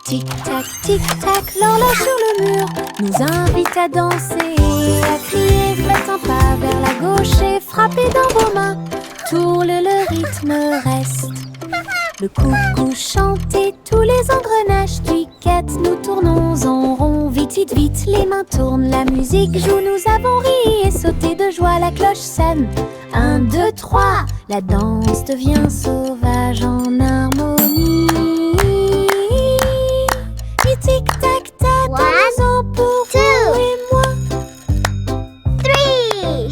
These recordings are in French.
Tic-tac, l'horloge sur le mur nous invite à danser, à crier, faites un pas vers la gauche et frappez dans vos mains. Tourle, le rythme reste. Le coucou chante et tous les engrenages cliquettent. Nous tournons en rond, vite, vite, vite. Les mains tournent, la musique joue. Nous avons ri et sauté de joie. La cloche sonne. 1, 2, 3. La danse devient sauvage en harmonie. Et tic-tac-tac, dansons pour vous et moi.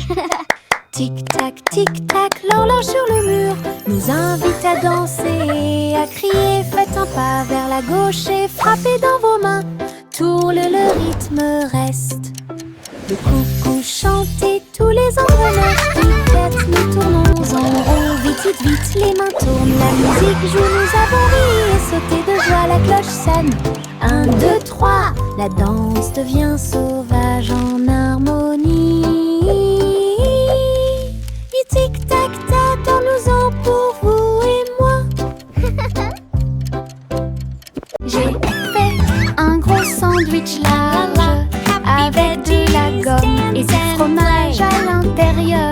3. Tic-tac, l'horloge sur le mur nous invite à danser, à crier, faites un pas vers la gauche et frappez dans vos mains. Tourle, le rythme reste. Le coucou chante et tous les engrenages cliquettent. Nous tournons en rond, vite, vite, vite. Les mains tournent, la musique joue. Nous avons ri et sauté de joie. La cloche sonne. 1, 2, 3. La danse devient sauvage en harmonie. Et tic-tac-tac, dansons pour vous et moi. J'ai fait un gros sandwich large avec de la gomme et du fromage à l'intérieur.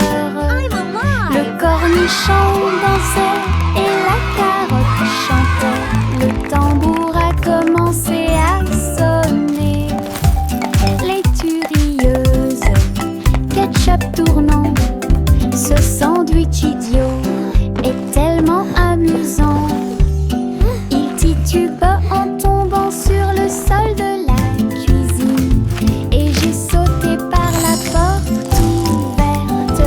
Le cornichon dansait et la carotte chantait. Le tambour a commencé à sonner. Les turieuses, ketchup tournant. Ce sandwich idiot est tellement amusant. Il titube en tombant sur le sol de la cuisine. Et j'ai sauté par la porte ouverte.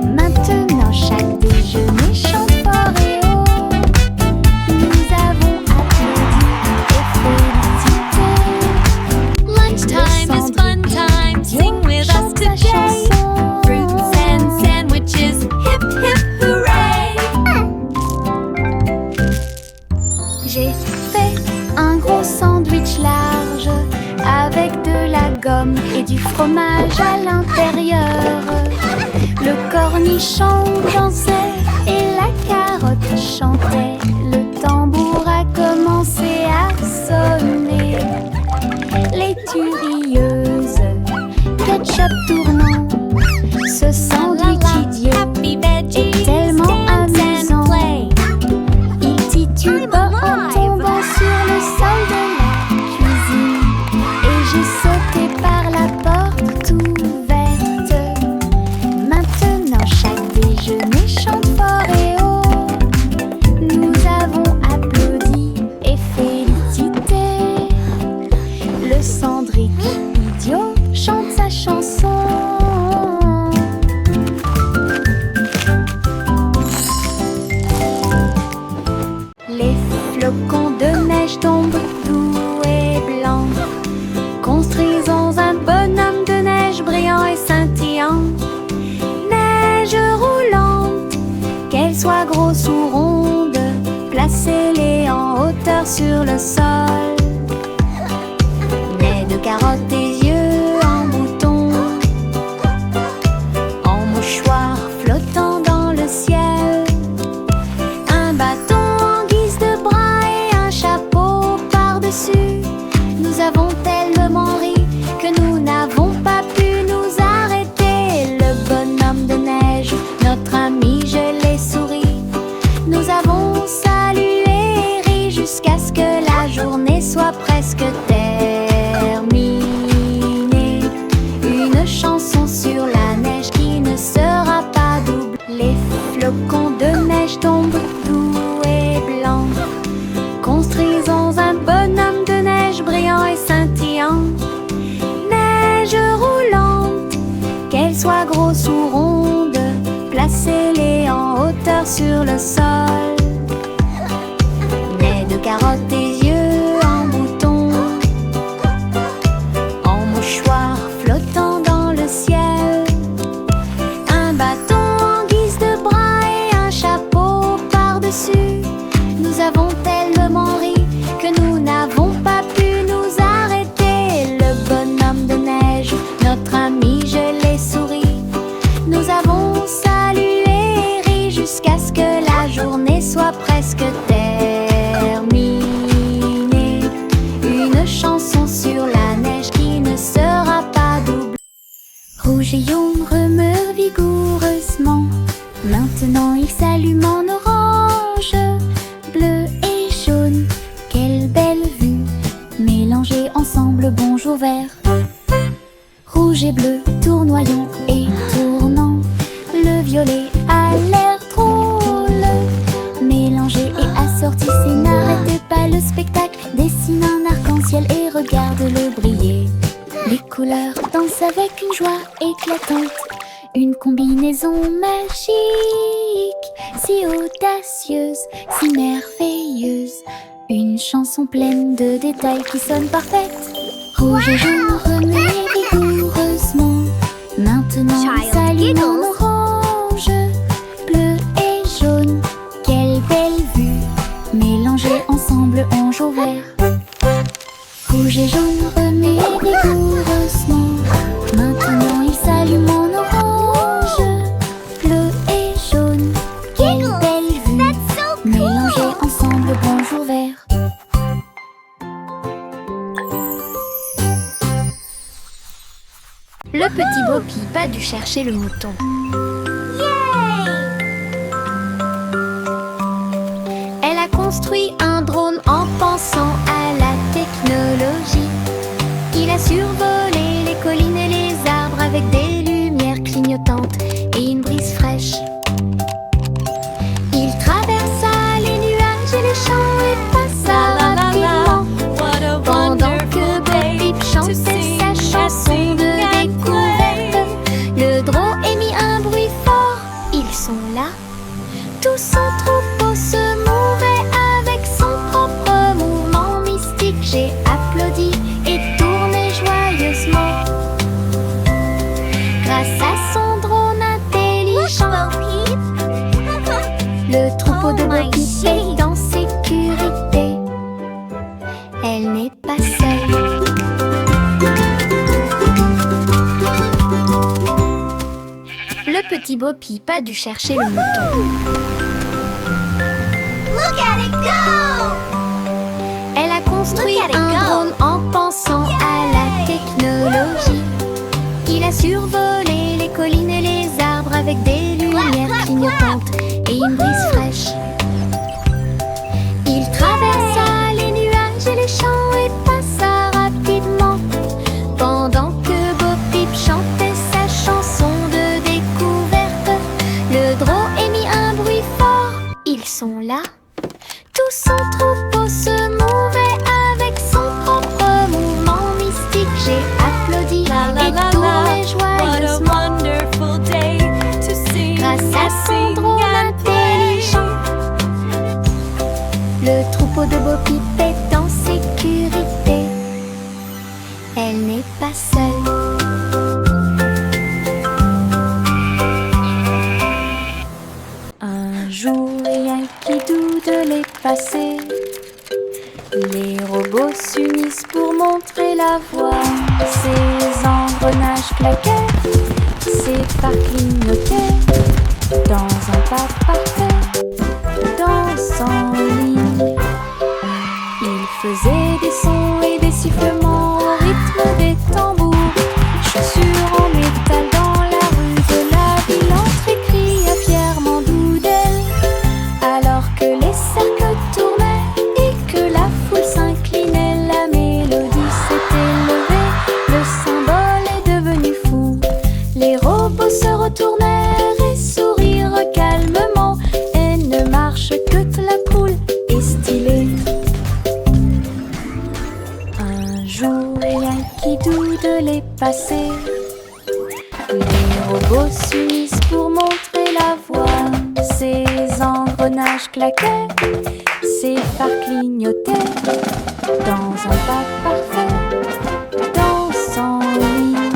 Maintenant chaque déjeuner chante fort et haut. Nous avons applaudi et félicité. Lunchtime is fun time. Sing with us today. Fruits and sandwiches, hip hip hooray! J'ai fait un gros sandwich large avec de la gomme et du fromage à l'intérieur. Le cornichon dansait et la carotte chantait. Le tambour a commencé à sonner. Les turieuses, ketchup tournant. Ce sandwich idiot Happy veggies, est tellement dance and amusant. play. Il titube en tombant sur le sol de la cuisine. Et j'ai sauté par la porte ouverte. Maintenant chaque déjeuner chante fort et haut. Nous avons applaudi et félicité. Le sandwich idiot chante sa chanson. Les flocons de neige tombent doux et blancs. Construisons un bonhomme de neige brillant et scintillant. Neige roulante, qu'elle soit grosse ou ronde, placez-les en hauteur sur le sol. Nez de carottes et yeux en bouton, en mouchoir flottant dans le ciel. Un bâton en guise de bras et un chapeau par-dessus. Nous avons tellement ri que nous n'avons pas pu nous arrêter. Le bonhomme de neige, notre ami gelé sourit. Nous avons salué et ri jusqu'à ce que la journée soit presque terminée. Une chanson sur la neige qui ne sera pas double. Les flocons de neige tombent doux et blancs. Construisons un bonhomme de neige brillant et scintillant. Neige roulante, qu'elle soit grosse ou ronde, placez-les en hauteur sur le sol. Nez de carottes et yeux en bouton, en mouchoir flottant dans le ciel. Un bâton en guise de bras et un chapeau par-dessus. Nous avons tellement ri que nous n'avons pas pu nous arrêter. Le bonhomme de neige, notre ami gelé sourit. Nous avons salué et ri jusqu'à ce que la journée soit presque terminée. bonjour vert. Rouge et bleu, tournoyant et tournant. Le violet a l'air drôle. Mélangé et assorti, c'est n'arrêtez pas le spectacle. Dessine un arc-en-ciel et regarde-le briller. Les couleurs dansent avec une joie éclatante. Une combinaison magique, si audacieuse, si merveilleuse. Une chanson pleine de détails qui sonne parfaite. Rouge et jaune remués vigoureusement. Maintenant s'allume en orange. Bleu et jaune, quelle belle vue. Mélangés ensemble en jour vert. Rouge et jaune remués vigoureusement. Maintenant ils s'allument en orange. Bleu et jaune, quelle belle vue. Mélangés ensemble bonjour vert. Le petit Bo Peep a dû chercher le mouton. Elle a construit un drone en pensant à la technologie. Il a survolé les collines et les arbres avec des lumières clignotantes et une brise fraîche. Il traversa les nuages et les champs et passa rapidement pendant que Bo Peep chantait sa chanson de découverte. Le drone émit un bruit fort. Ils sont là. Tout son troupeau se mouvait avec son propre mouvement mystique. J'ai applaudi et tourné joyeusement. Grâce à son drone intelligent, le troupeau de Bo Peep est en sécurité. Elle n'est pas seule. Le petit Bo Peep a dû chercher le mouton. Elle a construit un drone en pensant à la technologie. Il a survolé les collines et les arbres avec des lumières clignotantes et une brise fraîche. Il traversa les nuages et les champs et passa rapidement pendant que Bo Peep chantait sa chanson de découverte. Le drone émit un bruit fort. Ils sont là. Tout son troupeau se mouvait avec son propre mouvement mystique. J'ai applaudi et tourné joyeusement. Grâce à son drone intelligent, le troupeau de Bo Peep est en sécurité. Elle n'est pas seule. Un jour, rien qui doute de les passer. Les robots s'unissent pour montrer la voie. Ces engrenages claquaient, ces phares clignotaient. Dans un pas parfait, dansant en ligne. Ils faisaient des sons et des sifflements au rythme des tambours. Chaussures en métal dans la rue de la ville. Entrée cria fièrement d'Oudel. Alors que les cercles tournaient et que la foule s'inclinait, la mélodie s'était levée. Le symbole est devenu fou. Les robots se retournèrent et sourirent calmement. Et ne marche que la cool et stylée. Un jour, rien qui doute de les passer. Les robots s'unissent pour montrer la voie. Ces engrenages claquaient, ces phares clignotaient. Dans un pas parfait, dansant en ligne.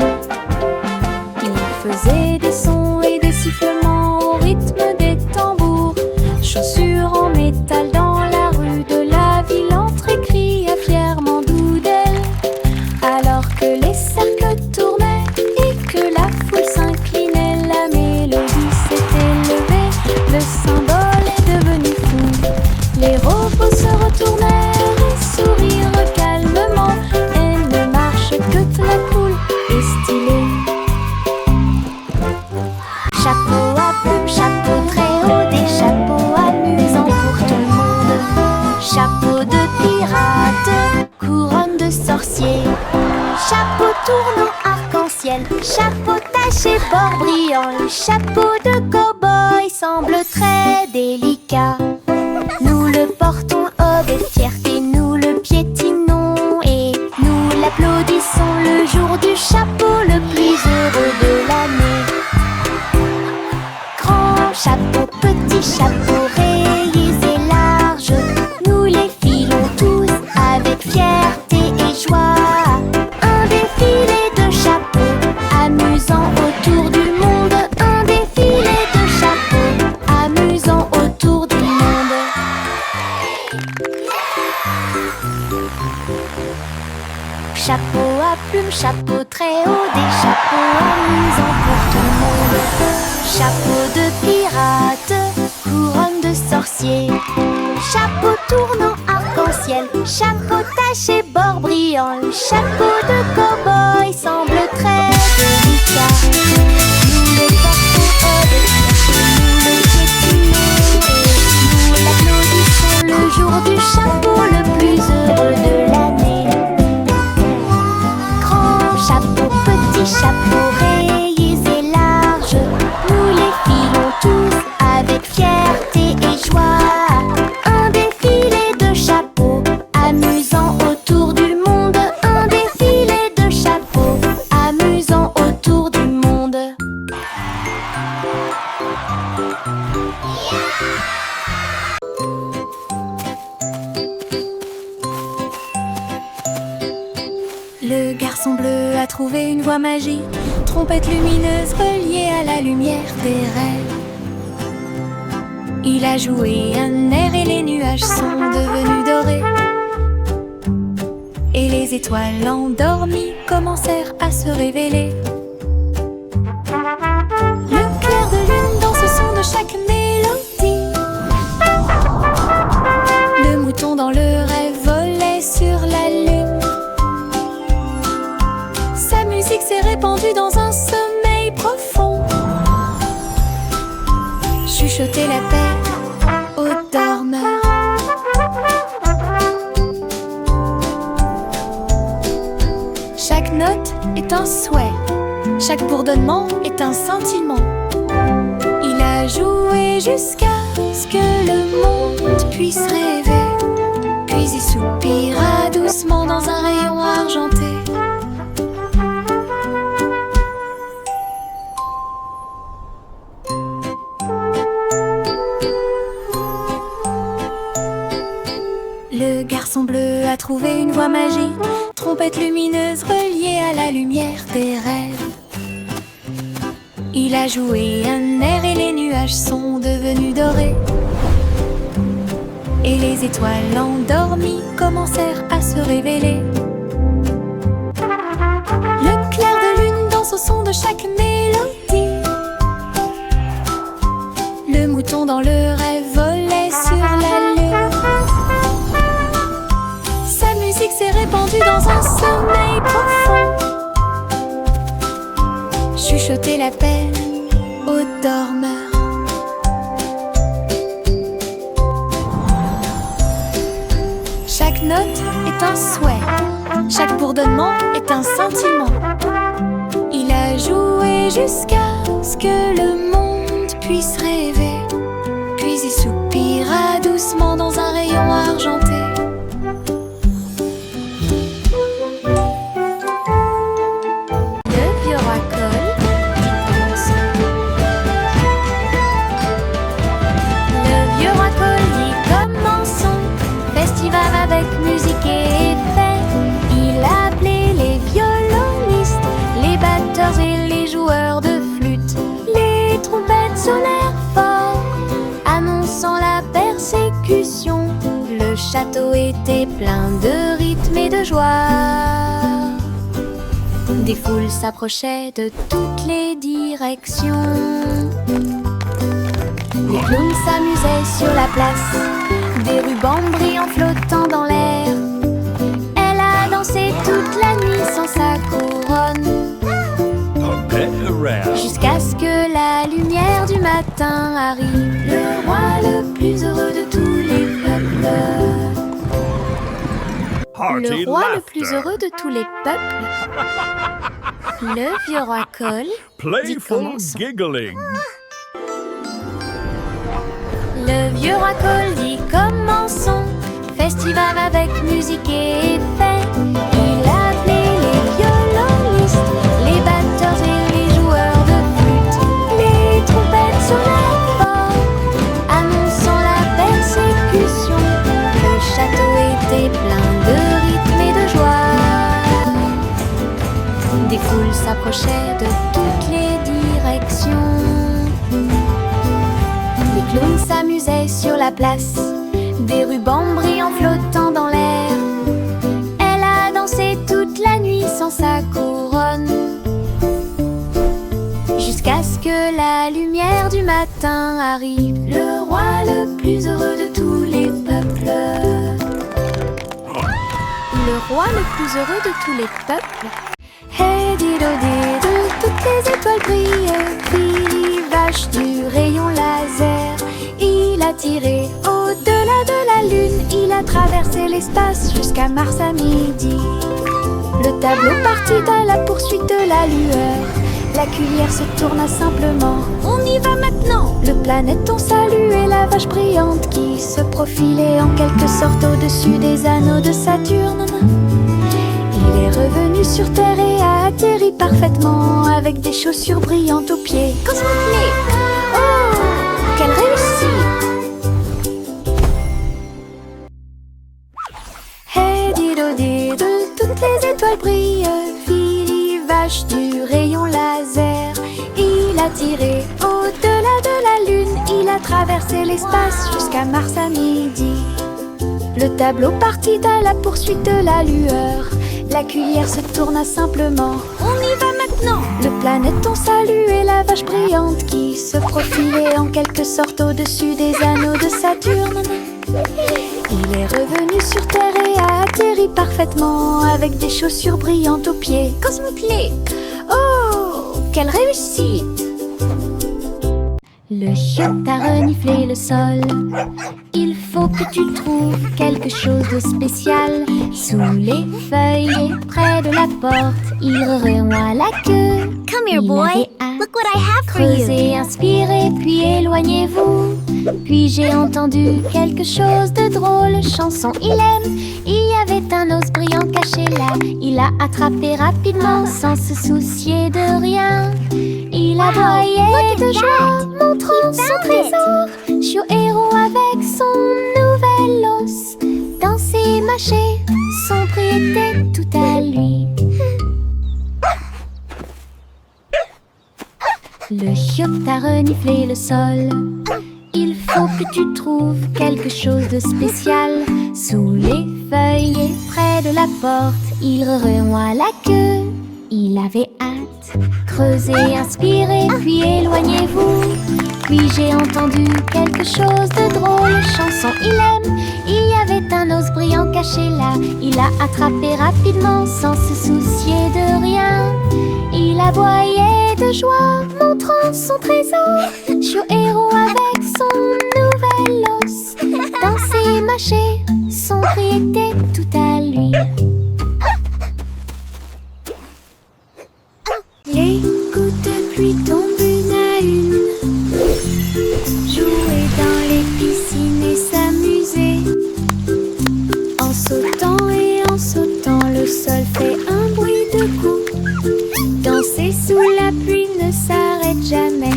Ils faisaient des sons et des sifflements au rythme des tambours. Chaussures en métal dans la rue de la ville. Entrée cria fièrement d'Oudel. Alors que les cercles tournaient et que la foule s'inclinait, la mélodie s'était levée. Le symbole est devenu fou. Les robots se retournèrent et sourirent calmement. Et ne marche que la cool et stylée. Chapeau à plumes, chapeau très haut, des chapeaux amusants pour tout le monde. Chapeau de pirate, couronne de sorcier. chapeau tourne en arc-en-ciel, chapeau taché bord brillant. Le chapeau de cow-boy semble très délicat. Nous le portons avec fierté, nous le piétinons et nous l'applaudissons le jour du chapeau le plus heureux de l'année. Grand chapeau, petit chapeau, rayés et larges, nous les filons tous avec fierté et joie. Un défilé de chapeaux, amusant autour du monde. Un défilé de chapeaux, amusant autour du monde. Chapeau à plumes, chapeau très haut, des chapeaux amusants pour tout le monde. Chapeau de pirate, couronne de sorcier, chapeau tournant arc-en-ciel, chapeau taché bord brillant. Le chapeau de cow-boy semble très délicat. Nous le portons avec fierté, nous le piétinons et nous l'applaudissons le jour du chapeau le plus heureux de l'année. Grand chapeau, petit chapeau, rayés et larges, nous les filons tous avec fierté et joie. Un défilé de chapeaux, amusant autour du monde. Un défilé de chapeaux, amusant autour du monde. Le garçon bleu a trouvé une voie magique, trompette lumineuse reliée à la lumière des rêves. Il a joué un air et les nuages sont devenus dorés. Et les étoiles endormies commencèrent à se révéler. Le clair de lune dans ce son de chaque mélodie. Le mouton dans le rêve volait sur la lune. Sa musique s'est répandue dans un sommeil profond. Chuchoter la paix aux dormeurs. Chaque note est un souhait, chaque bourdonnement est un scintillement. Il a joué jusqu'à ce que le monde puisse rêver, puis il soupira doucement dans un rayon argenté. Le garçon bleu a trouvé une voie magique, trompette lumineuse reliée à la lumière des rêves. Il a joué un air et les nuages sont devenus dorés. Et les étoiles endormies commencèrent à se révéler. Le clair de lune danse au son de chaque mélodie. Le mouton dans le rêve volait sur la lune. Sa musique s'est répandue dans un sommeil profond. Chuchoter la paix aux dormeurs. Chaque note est un souhait, chaque bourdonnement est un scintillement. Il a joué jusqu'à ce que le monde puisse rêver, puis il soupira doucement dans un rayon argenté. Le vieux racole dit commençons. Le vieux racole dit commençons. Festival avec musique et effets. Il a appelé les violonistes, les batteurs et les joueurs de flûte. Les trompettes sonnèrent fort, annonçant la persécution. Le château était plein de rythme et de joie. Des foules s'approchaient de toutes les directions. Les clowns s'amusaient sur la place, des rubans brillants flottant dans l'air. Elle a dansé toute la nuit sans sa couronne, jusqu'à ce que la lumière du matin arrive. Le roi le plus heureux de tous les peuples. hearty Le roi laughter. le plus heureux de tous les peuples. Le vieux roi Cole. Playful commençons. giggling. Le vieux roi Cole dit commençons. Festival avec musique et effets. Il appelait les violonistes, les batteurs et les joueurs de flûte, les trompettes sur la porte, annonçant la persécution. Le château était plein de rythme et de joie. Des foules s'approchaient de toutes les directions. Les clowns s'amusaient sur la place, des rubans brillants flottant dans l'air. Elle a dansé toute la nuit sans sa couronne, jusqu'à ce que la lumière du matin arrive. Le roi le plus heureux de tous les peuples. Le roi le plus heureux de tous les peuples. Hey dido dido, toutes les étoiles brillent. Billy vache du rayon laser. Il a tiré au-delà de la lune. Il a traversé l'espace jusqu'à Mars à midi. Le tableau partit à la poursuite de la lueur. La cuillère se tourna simplement. On y va maintenant. Le planéton saluait la vache brillante qui se profilait en quelque sorte au-dessus des anneaux de Saturne. Il est revenu sur Terre et a atterri parfaitement avec des chaussures brillantes aux pieds. Cosmoplay! Oh, quelle réussite! Hey dido dido, toutes les étoiles brillent. Philly vache du rayon laser. Il a tiré au-delà de la lune. Il a traversé l'espace jusqu'à Mars à midi. Le tableau partit à la poursuite de la lueur. La cuillère se tourna simplement. On y va maintenant. Le planéton saluait la vache brillante qui se profilait en quelque sorte au-dessus des anneaux de Saturne. Il est revenu sur Terre et a atterri parfaitement avec des chaussures brillantes aux pieds. Cosmoplay! Oh, quelle réussite! Le chien a reniflé le sol. Il faut que tu trouves quelque chose de spécial. Sous les feuilles et près de la porte, il remuait la queue. Come here, Il boy. avait hâte. Look what I have for you. Creusez, inspirez, puis éloignez-vous. Puis j'ai entendu quelque chose de drôle. Chanson, il aime. Il y avait un os brillant caché là. Il l'a attrapé rapidement sans se soucier de rien. Il aboyait de joie, montrant son trésor. Chiot héros avec son nouvel os. Danser, mâcher, son prix était tout à lui. Le chiotte a reniflé le sol. Il faut que tu trouves quelque chose de spécial. Sous les feuilles et près de la porte, il remuait la queue. Il avait hâte. Creusez, inspirez, puis éloignez-vous. Puis j'ai entendu quelque chose de drôle. Chanson, il aime. Il y avait un os brillant caché là. Il l'a attrapé rapidement sans se soucier de rien. Il aboyait de joie, montrant son trésor. Chiot héros avec son nouvel os. Danser, mâcher, son prix était tout à lui. Les gouttes de pluie tombent une à une. Jouer dans les piscines et s'amuser. En sautant et en sautant, le sol fait un bruit de coups. Danser sous la pluie ne s'arrête jamais.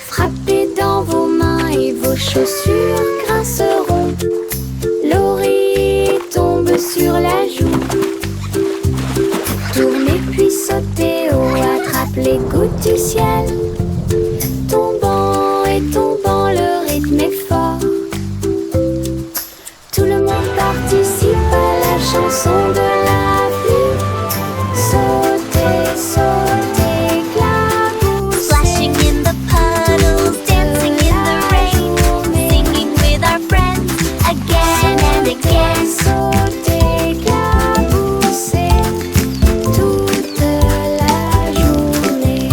Frappez dans vos mains et vos chaussures grinceront. L'oreiller tombe sur la joue. Tournez puis sautez haut, attrape les gouttes du ciel. Tombant et tombant, le rythme est fort. Tout le monde participe à la chanson de la pluie. Sautez, sautez, clapoussez. Splashing in the puddles, dancing in the rain, singing with our friends again and again. Sautez, clapoussez toute la journée.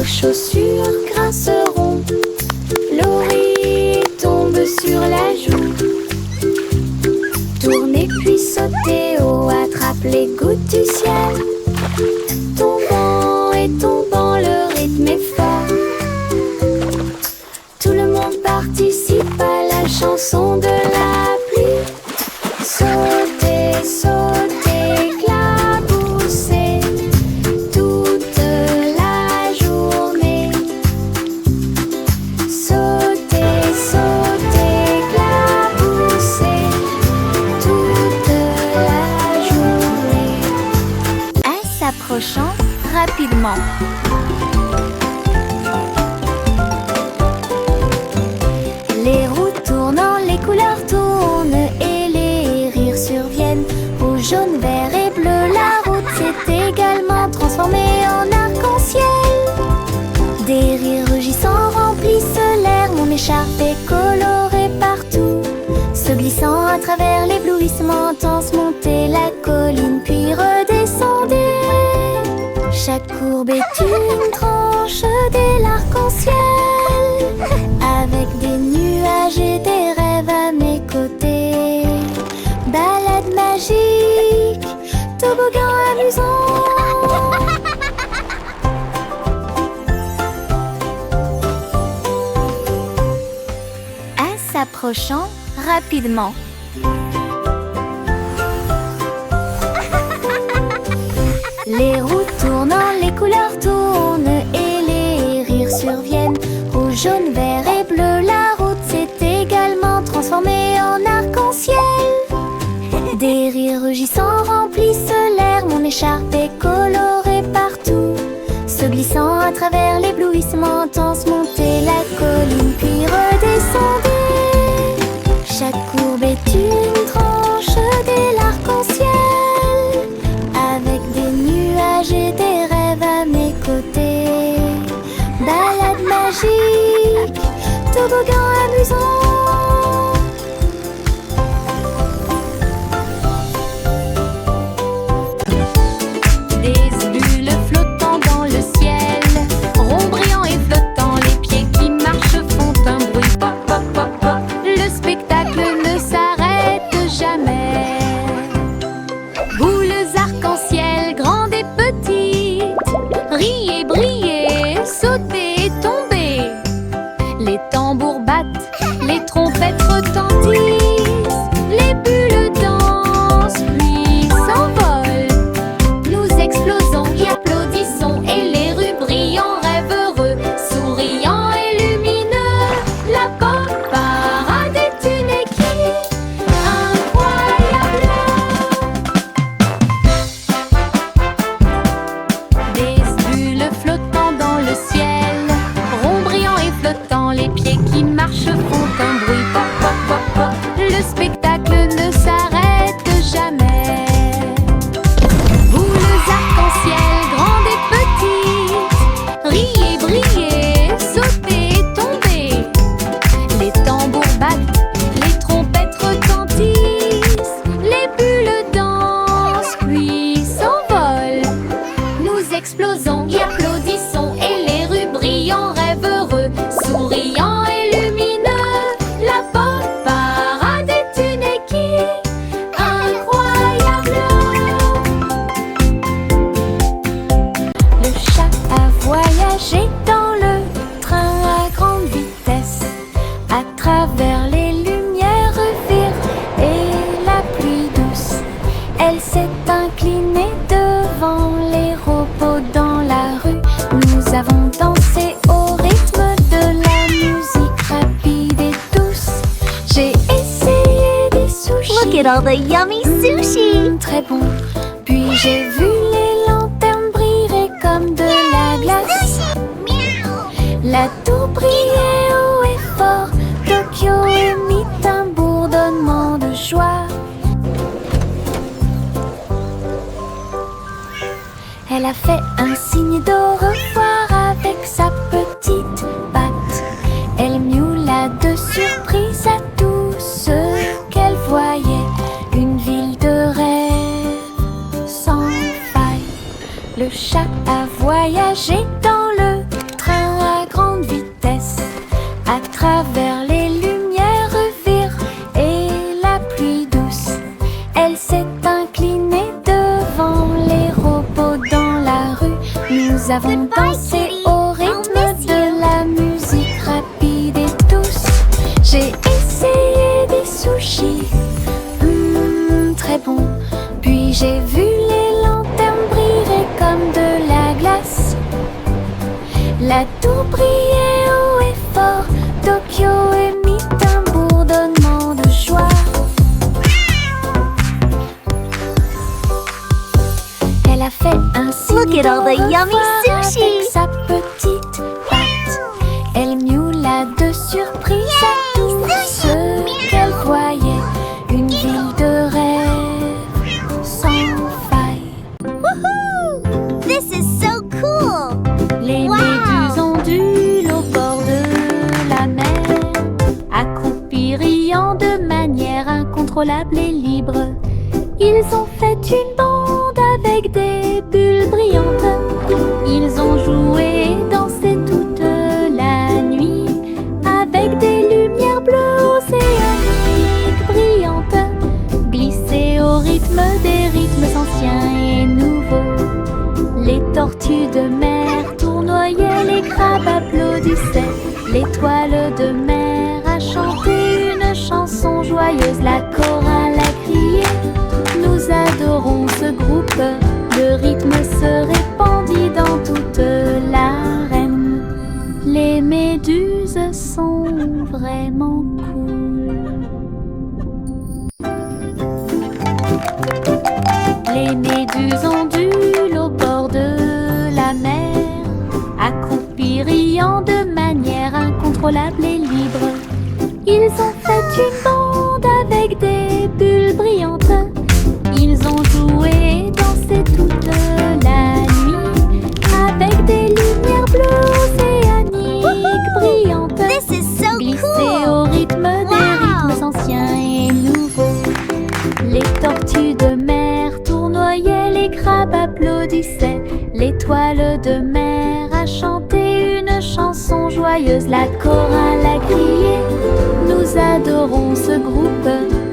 Vos chaussures grinceront, l'oreille tombe sur la joue. Tournez puis sautez haut, attrape les gouttes du ciel. Tombant et tombant, le rythme est fort. Tout le monde participe à la chanson de la pluie. Sautez, sautez, éclaboussez toute la journée. Sautez, sautez, éclaboussez toute la journée. En s'approchant rapidement. Les roues tournant, les couleurs tournent et les rires surviennent. Rouge, jaune, vert et bleu, la route s'est également transformée en arc-en-ciel. Des rires rugissants remplissent l'air, mon écharpe est colorée partout. Se glissant à travers l'éblouissement intense, montez la colline puis redescendez. Chaque courbe est une tranche de l'arc-en-ciel, avec des nuages et des rêves à mes côtés. Balade magique, toboggan amusant. En s'approchant rapidement. Les roues tournant, les couleurs tournent et les rires surviennent. Rouge, jaune, vert et bleu, la route s'est également transformée en arc-en-ciel. Des rires rugissants remplissent l'air, mon écharpe est colorée partout. Se glissant à travers l'éblouissement intense, montez la colline puis redescendez. Chaque courbe est une tranche de l'arc-en-ciel, avec des nuages et des rêves à mes côtés. Balade magique, toboggan amusant. Des bulles flottant dans le ciel, ronds brillants et flottants, les pieds qui marchent font un bruit pop pop pop pop. Le spectacle ne s'arrête jamais. Boules arc-en-ciel, grandes et petites, riez, brillez, sautez et tombez. Les tambours battent, les trompettes retentissent, les bulles dansent puis s'envolent. Nous explosons et applaudissons et les rues brillent en rêve heureux, souriants et lumineux. La pop parade est une équipe incroyable. Des bulles flottant dans le ciel, ronds brillants et flottants, les pieds qui marchent font un bruit pop pop pop pop. Le spectacle ne s'arrête jamais. Boules arc-en-ciel, grandes et petites, riez, brillez, sautez et tombez. Les tambours battent, les trompettes retentissent, les bulles dansent puis s'envolent. Nous explosons et applaudissons et les rues brillent en rêve heureux, souriants et lumineux. La pop parade est une équipe incroyable. Le chat a voyagé dans le train à grande vitesse, à travers les lumières vives et la pluie douce. Elle s'est inclinée devant les robots dans la rue. Nous avons dansé au rythme de la musique rapide et douce. J'ai essayé des sushis. Look at all the yummy sushi! Très bon. Puis j'ai vu les lanternes briller comme de la glace. La tour brillait haut et fort. Tokyo émit un bourdonnement de joie. Elle a fait un signe d'au revoir avec sa petite patte. Elle miaula de surprise à tout ce qu'elle voyait. Une ville de rêve sans faille. Le chat a voyagé dans le travers les lumières vire et la pluie douce. Elle s'est inclinée devant les robots dans la rue. Nous avons dansé au rythme de la musique rapide et douce. J'ai essayé des sushis, très bon. Puis j'ai vu les lanternes briller comme de la glace. La tour brillait haut et fort. Tokyo émit un bourdonnement de joie. Elle a fait un signe. Look at all the yummy avec sushi. sa petite patte. Elle miaula de surprise à tout ce qu'elle voyait. Une ville de rêve sans faille. Woohoo! This is so cool! Les Wow! méduses ondulent au bord de la mer, accroupis riant de manière incontrôlable et libre. Ils ont fait une bande avec des bulles brillantes. Ils ont joué et dansé toute la nuit avec des lumières bleues océaniques brillantes, glissées au rythme des rythmes anciens et nouveaux. Les tortues de mer tournoyaient, les crabes applaudissaient. L'étoile de mer a chanté une chanson joyeuse. La chorale a crié, nous adorons ce groupe. Le rythme se répandit dans toute l'arène. Les méduses sont vraiment cool. Les méduses ondulent au bord de la mer, accroupis riant de manière incontrôlable et libre. Ils ont fait une bande avec des bulles brillantes. Ils ont joué et dansé toute la nuit avec des lumières bleues océaniques brillantes, This is so glissées cool! au rythme des rythmes anciens et nouveaux. Les tortues de mer tournoyaient, les crabes applaudissaient. L'étoile de mer a chanté une chanson joyeuse. La chorale a crié, nous adorons ce groupe.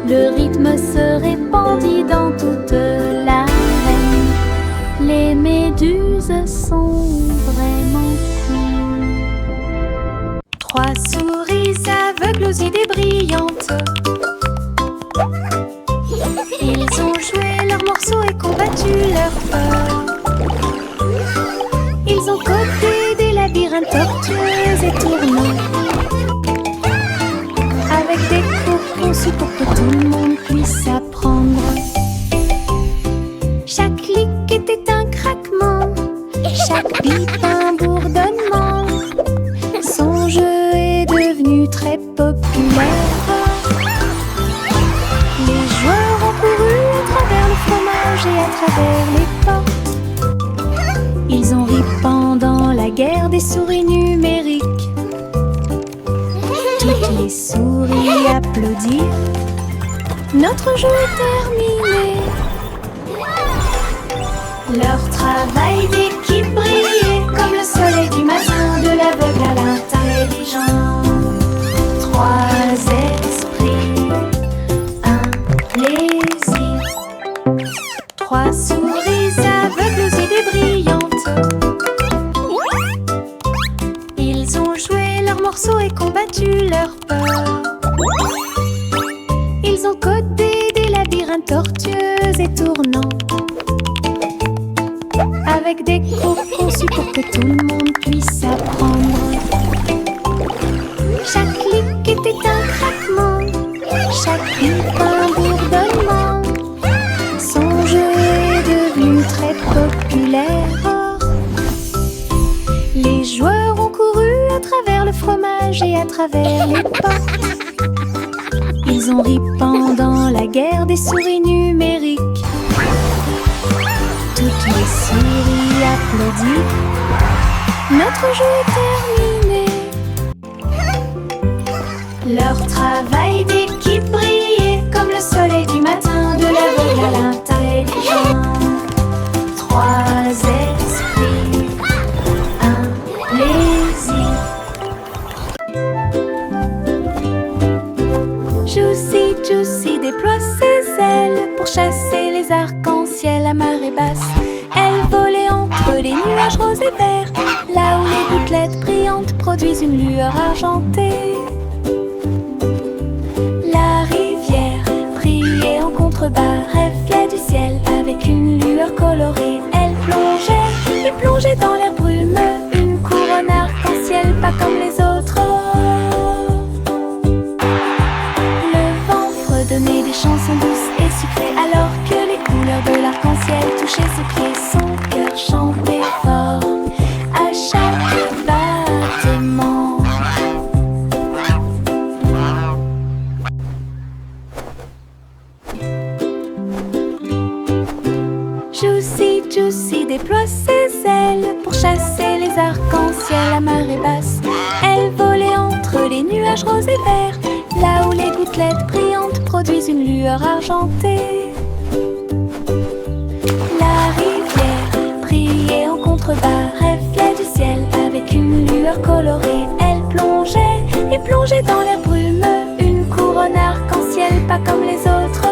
Le rythme se répandit dans toute l'arène. Les méduses sont vraiment cool. 3 souris aveugles aux idées brillantes. Ils ont joué leurs morceaux et combattu leur peur. Ils ont codé des labyrinthes tortueux et tournants, avec des cours conçus pour que tout le monde puisse apprendre. Chaque clic était un craquement, chaque bip un bourdonnement. Son jeu est devenu très populaire. Les joueurs ont couru à travers le fromage et à travers les portes. Ils ont ri pendant la guerre des souris numériques. Toutes les souris applaudirent. Notre jeu est terminé. Leur travail d'équipe brillait comme le soleil du matin, de l'aveugle à l'intelligent. 3 esprits, un plaisir. 3 souris aveugles aux idées brillantes. Ils ont joué leurs morceaux et combattu leur peur. Ils ont codé des labyrinthes tortueux et tournants, avec des cours conçus pour que tout le monde puisse apprendre. Chaque clic était un craquement, chaque bip un bourdonnement. Son jeu est devenu très populaire. Les joueurs ont couru à travers le fromage et à travers les portes. Ils ont ri pendant la guerre des souris numériques. Toutes les souris applaudissent. Notre jeu est terminé. Leur travail d'équipe brillait comme le soleil du matin, de l'aveugle à l'intelligent. 3 esprits, un plaisir. produisent une lueur argentée. La rivière brillait en contrebas, reflet du ciel avec une lueur colorée. Elle plongeait et plongeait dans l'air brumeux, une couronne arc-en-ciel pas comme les autres. Le vent fredonnait des chansons douces et sucrées, alors que les couleurs de l'arc-en-ciel touchaient ses pieds. Son cœur chantait fort à chaque battement. Juicy, Juicy déploie ses ailes pour chasser les arcs-en-ciel à marée basse. Elle volait entre les nuages roses et verts, là où les gouttelettes brillantes produisent une lueur argentée. La rivière brillait en contrebas, reflet du ciel avec une lueur colorée. Elle plongeait et plongeait dans l'air brumeux, une couronne arc-en-ciel pas comme les autres.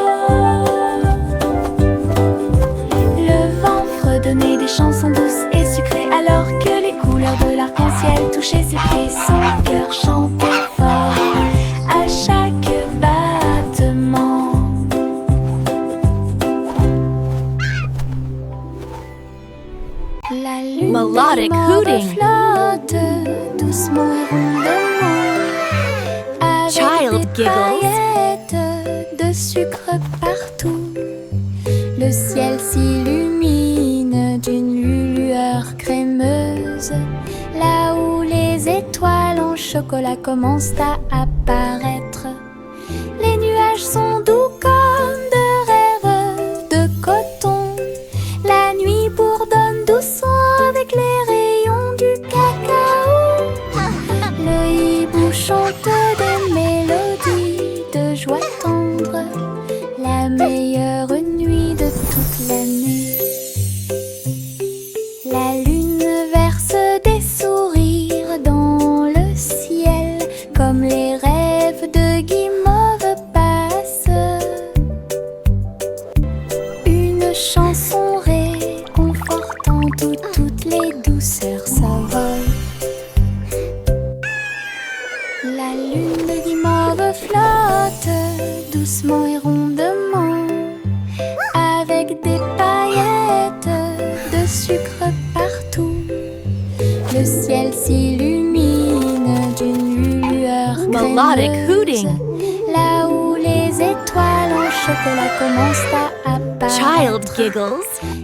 Le vent fredonnait des chansons douces et sucrées, alors que les couleurs de l'arc-en-ciel touchaient ses pieds. Son cœur chantait fort à chaque battement. La lune Melodic hooting. flotte doucement et rondement, avec Child des giggles. paillettes de sucre partout. Le ciel s'illumine d'une lueur crémeuse, là où les étoiles en chocolat commencent à apparaître. Les nuages sont doux comme de rêves de coton. La nuit bourdonne doucement avec les rayons du cacao. Le hibou chante des mélodies de joie tendre, la meilleure nuit de toute l'année. La lune verse des sourires dans le ciel, comme les rêves de guimauve passent. Une chanson réconfortant où toutes les douceurs s'envolent. La lune de guimauve flotte doucement et rondement, avec des paillettes de sucre partout. Le ciel s'illumine d'une lueur Melodic crémeuse, hooting. là où les étoiles en chocolat commencent à apparaître. Child giggles.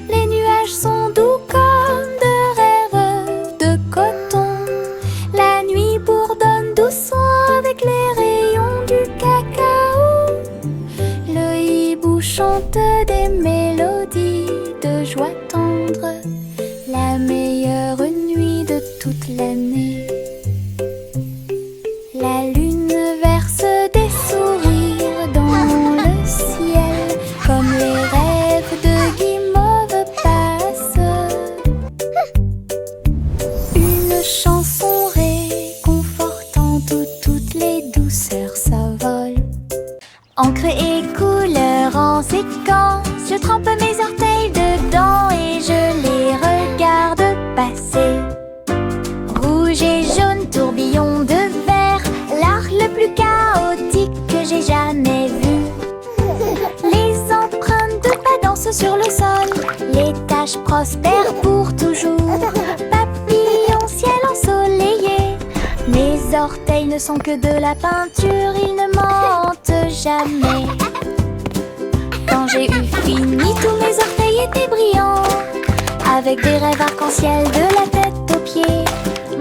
Les nuages sont doux comme de rêves de coton. La nuit bourdonne doucement avec les rayons du cacao. Le hibou chante des mélodies de joie tendre, la meilleure nuit de toute l'année. La lune verse des sourires dans le ciel, comme les rêves de guimauve passent. Une chanson réconfortante où toutes les douceurs s'envolent. Encre et couleur en séquence, je trempe mes orteils dedans et je les regarde passer. Rouge et jaune, tourbillon de verre, l'art le plus chaotique que j'ai jamais vu. Les empreintes de pas dansent sur le sol, les taches prospèrent pour toujours. Papillon, ciel ensoleillé, mes orteils ne sont que de la peinture, ils ne mentent jamais. Quand j'ai eu fini, tous mes orteils étaient brillants, avec des rêves arc-en-ciel de la tête aux pieds.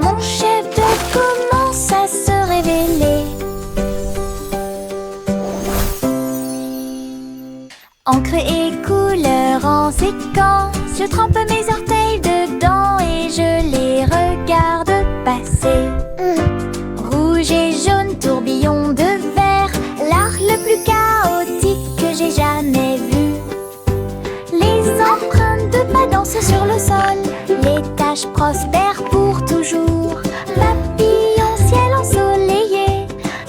Mon chef d'œuvre commence à se révéler. Encre et couleur en séquence, je trempe mes orteils dedans et je les regarde passer. Rouge et jaune, tourbillon de verre, l'art le plus chaotique que j'ai jamais vu. Les empreintes de pas dansent sur le sol, les taches prospèrent pour toujours. Papillon, ciel ensoleillé,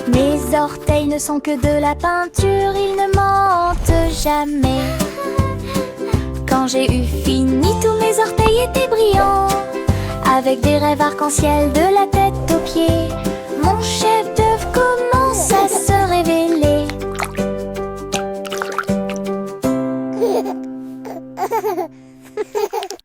mes orteils ne sont que de la peinture, ils ne mentent jamais. Quand j'ai eu fini, tous mes orteils étaient brillants, avec des rêves arc-en-ciel de la tête aux pieds.